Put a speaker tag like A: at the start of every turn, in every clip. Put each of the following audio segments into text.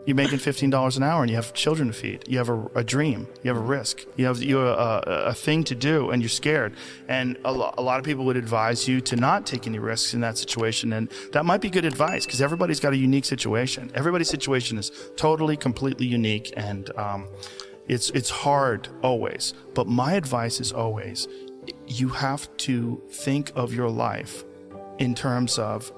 A: You're making $15 an hour and you have children to feed. You have a dream. You have a risk. You have a thing to do and you're scared. And a lot of people would advise you to not take any risks in that situation. And that might be good advice because everybody's got a unique situation. Everybody's situation is totally, completely unique. And it's hard always. But my advice is always, you have to think of your life in terms of,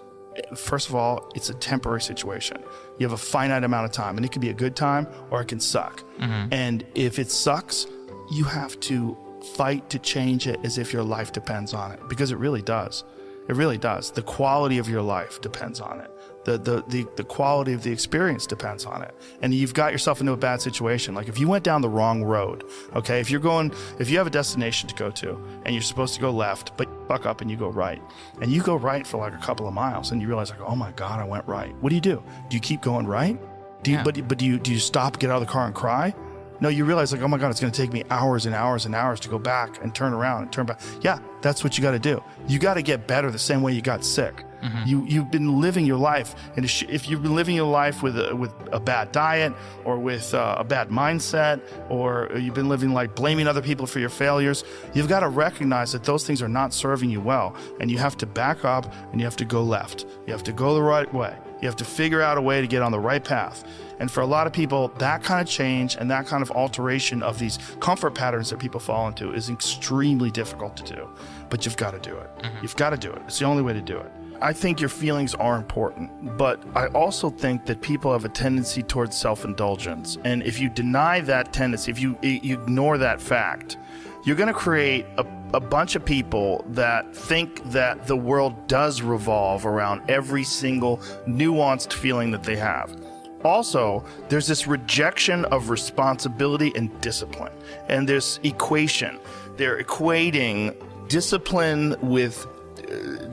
A: first of all, it's a temporary situation. You have a finite amount of time, and it can be a good time or it can suck. And if it sucks, you have to fight to change it as if your life depends on it, because it really does. It really does. The quality of your life depends on it. The quality of the experience depends on it. And you've got yourself into a bad situation. Like if you went down the wrong road, okay, if you have a destination to go to and you're supposed to go left, but you fuck up and you go right, and you go right for like a couple of miles and you realize like, oh my God, I went right. What do? Do you keep going right? Do you stop, get out of the car and cry? No, you realize like, oh my God, it's going to take me hours and hours and hours to go back and turn around and turn back. Yeah, that's what you got to do. You got to get better the same way you got sick. You've been living your life, and if you've been living your life with a bad diet or with a bad mindset, or you've been living like blaming other people for your failures, you've got to recognize that those things are not serving you well, and you have to back up and you have to go left. You have to go the right way. You have to figure out a way to get on the right path. And for a lot of people, that kind of change and that kind of alteration of these comfort patterns that people fall into is extremely difficult to do. But you've got to do it. You've got to do it. It's the only way to do it. I think your feelings are important, but I also think that people have a tendency towards self-indulgence. And if you deny that tendency, if you ignore that fact, you're going to create a bunch of people that think that the world does revolve around every single nuanced feeling that they have. Also, there's this rejection of responsibility and discipline, and this equation. They're equating discipline with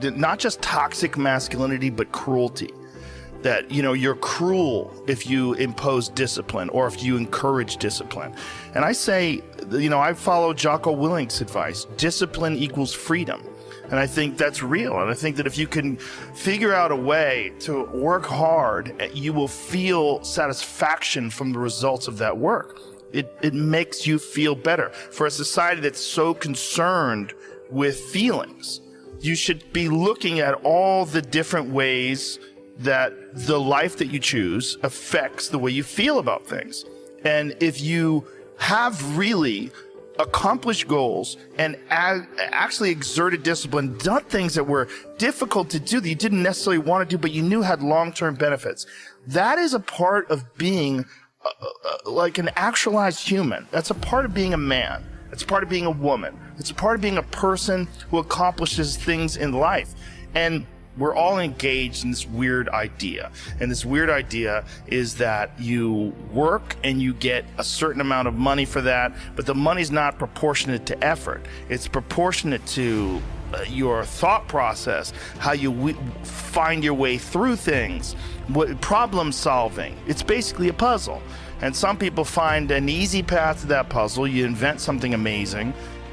A: not just toxic masculinity, but cruelty. That, you're cruel if you impose discipline or if you encourage discipline. And I say, I follow Jocko Willink's advice. Discipline equals freedom. And I think that's real. And I think that if you can figure out a way to work hard, you will feel satisfaction from the results of that work. It makes you feel better. For a society that's so concerned with feelings, you should be looking at all the different ways that the life that you choose affects the way you feel about things. And if you have really accomplished goals and actually exerted discipline, done things that were difficult to do that you didn't necessarily want to do, but you knew had long-term benefits, that is a part of being like an actualized human. That's a part of being a man. It's a part of being a woman. It's a part of being a person who accomplishes things in life. And we're all engaged in this weird idea. And this weird idea is that you work and you get a certain amount of money for that, but the money's not proportionate to effort. It's proportionate to your thought process, how you find your way through things, problem solving. It's basically a puzzle. And some people find an easy path to that puzzle. You invent something amazing,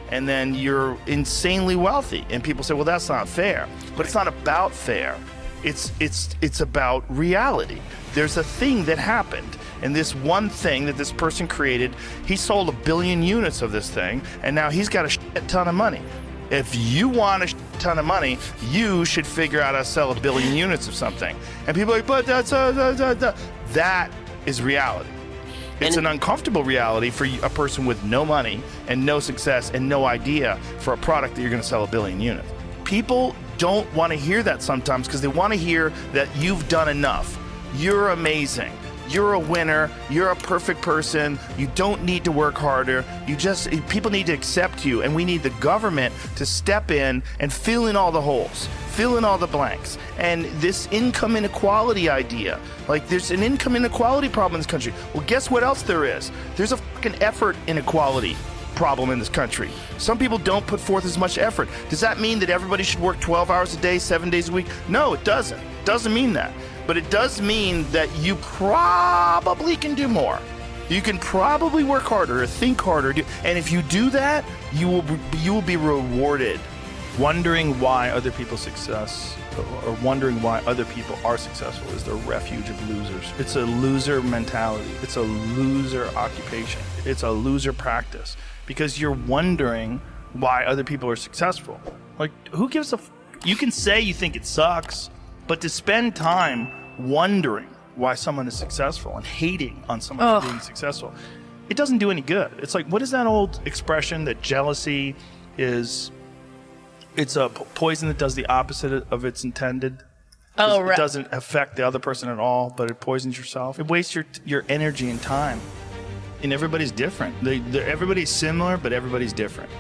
A: and then you're insanely wealthy. And people say, well, that's not fair. But it's not about fair. It's about reality. There's a thing that happened, and this one thing that this person created, he sold 1 billion units of this thing, and now he's got a shit ton of money. If you want a shit ton of money, you should figure out how to sell 1 billion units of something. And people are like, but that's that is reality. It's an uncomfortable reality for a person with no money and no success and no idea for a product that you're going to sell 1 billion units. People don't want to hear that sometimes because they want to hear that you've done enough. You're amazing. You're a winner. You're a perfect person. You don't need to work harder. People need to accept you, and we need the government to step in and fill in all the holes, fill in all the blanks. And this income inequality idea, like there's an income inequality problem in this country. Well, guess what else there is? There's a fucking effort inequality problem in this country. Some people don't put forth as much effort. Does that mean that everybody should work 12 hours a day, 7 days a week? No, it doesn't. It doesn't mean that. But it does mean that you probably can do more. You can probably work harder or think harder. And if you do that, you will be rewarded Wondering why other people's success or wondering why other people are successful is the refuge of losers. It's a loser mentality. It's a loser occupation. It's a loser practice because you're wondering why other people are successful. Like, who gives a you can say you think it sucks, but to spend time wondering why someone is successful and hating on someone for being successful, it doesn't do any good. It's like, what is that old expression that jealousy is, it's a poison that does the opposite of its intended?
B: Oh, right.
A: It doesn't affect the other person at all, but it poisons yourself. It wastes your energy and time. And everybody's different. Everybody's similar, but everybody's different.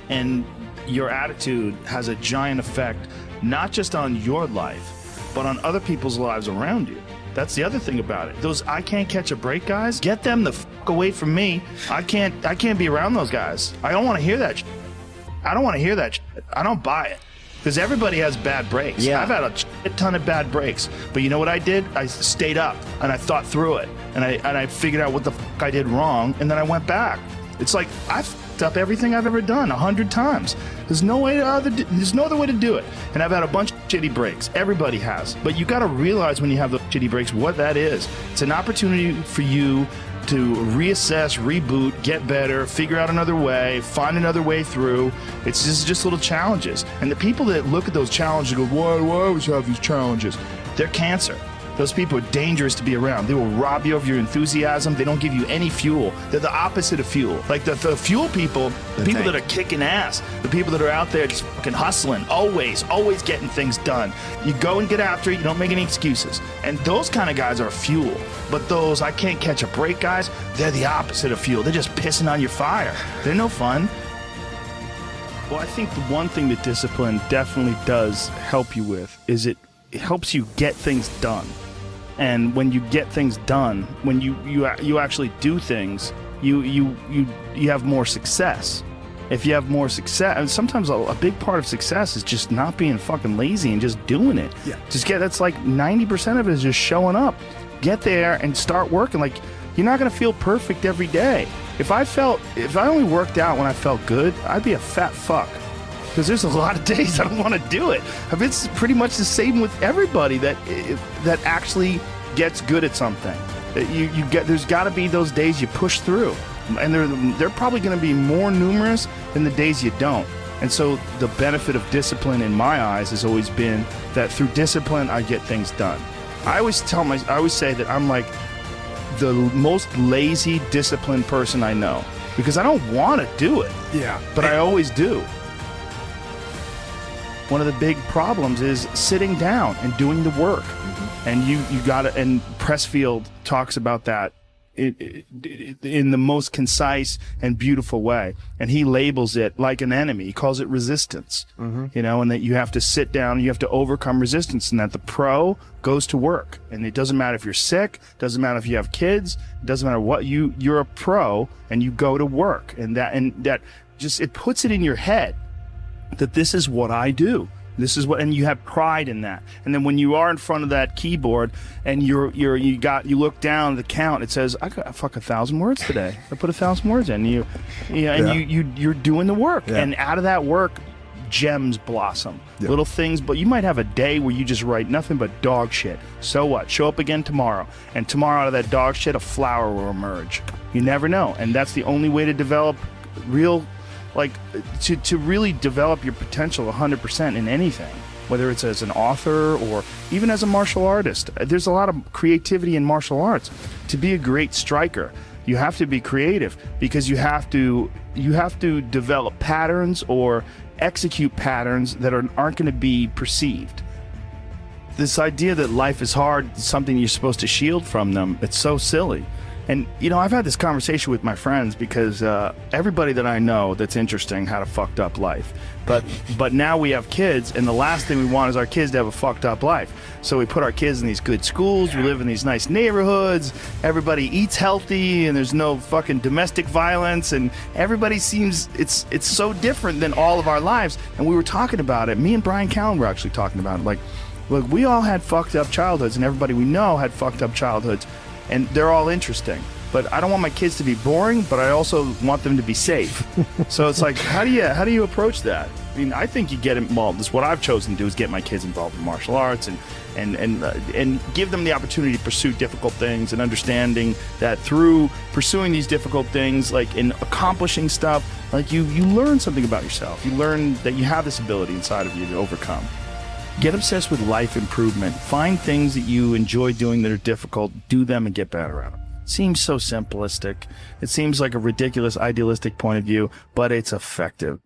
A: And your attitude has a giant effect, not just on your life, but on other people's lives around you. That's the other thing about it. Those I can't catch a break guys, get them the fuck away from me. I can't be around those guys. I don't want to hear that shit. I don't want to hear that shit. I don't buy it. Because everybody has bad breaks.
C: Yeah.
A: I've had a shit ton of bad breaks. But you know what I did? I stayed up and I thought through it. And I figured out what the fuck I did wrong, and then I went back. It's like I fucked up everything I've ever done 100 times. There's no other way to do it. And I've had a bunch of shitty breaks. Everybody has. But you got to realize when you have those shitty breaks what that is. It's an opportunity for you to reassess, reboot, get better, figure out another way, find another way through. It's just little challenges. And the people that look at those challenges and go, why do I always have these challenges? They're cancer. Those people are dangerous to be around. They will rob you of your enthusiasm. They don't give you any fuel. They're the opposite of fuel. Like the fuel people, the people that are kicking ass, the people that are out there just fucking hustling, always getting things done. You go and get after it. You don't make any excuses. And those kind of guys are fuel. But those I can't catch a break guys, they're the opposite of fuel. They're just pissing on your fire. They're no fun. Well, I think the one thing that discipline definitely does help you with is it helps you get things done. And when you get things done, when you actually do things, you have more success. If you have more success, and sometimes a big part of success is just not being fucking lazy and just doing it.
C: Yeah.
A: That's like 90% of it is just showing up. Get there and start working. Like, you're not gonna feel perfect every day. If I only worked out when I felt good, I'd be a fat fuck. Because there's a lot of days I don't want to do it. It's pretty much the same with everybody that actually gets good at something. There's got to be those days you push through, and they're probably going to be more numerous than the days you don't. And so the benefit of discipline, in my eyes, has always been that through discipline I get things done. I always say that I'm like the most lazy, disciplined person I know because I don't want to do it.
C: Yeah,
A: but I always do. One of the big problems is sitting down and doing the work. Mm-hmm. And you got to, and Pressfield talks about that in the most concise and beautiful way. And he labels it like an enemy. He calls it resistance, and that you have to sit down, you have to overcome resistance, and that the pro goes to work. And it doesn't matter if you're sick, doesn't matter if you have kids, it doesn't matter what you're a pro and you go to work. And that just, it puts it in your head that this is what I do. This is what, and you have pride in that. And then when you are in front of that keyboard and you look down at the count, it says, I got 1,000 words today. I put 1,000 words in. You're doing the work. Yeah. And out of that work, gems blossom. Yeah. Little things, but you might have a day where you just write nothing but dog shit. So what? Show up again tomorrow. And tomorrow out of that dog shit, a flower will emerge. You never know. And that's the only way to develop to really develop your potential 100% in anything, whether it's as an author or even as a martial artist. There's a lot of creativity in martial arts. To be a great striker, you have to be creative because you have to develop patterns or execute patterns that aren't going to be perceived. This idea that life is hard is something you're supposed to shield from them, it's so silly. And, I've had this conversation with my friends because everybody that I know that's interesting had a fucked up life. But now we have kids, and the last thing we want is our kids to have a fucked up life. So we put our kids in these good schools, we live in these nice neighborhoods, everybody eats healthy, and there's no fucking domestic violence, and everybody seems, it's so different than all of our lives. And we were talking about it. Me and Brian Callen were actually talking about it. Like, look, we all had fucked up childhoods, and everybody we know had fucked up childhoods. And they're all interesting. But I don't want my kids to be boring, but I also want them to be safe. So it's like, how do you approach that? I mean, I think you get involved. This is what I've chosen to do, is get my kids involved in martial arts and give them the opportunity to pursue difficult things, and understanding that through pursuing these difficult things, like in accomplishing stuff, like you learn something about yourself. You learn that you have this ability inside of you to overcome. Get obsessed with life improvement. Find things that you enjoy doing that are difficult, do them and get better at them. Seems so simplistic. It seems like a ridiculous, idealistic point of view, but it's effective.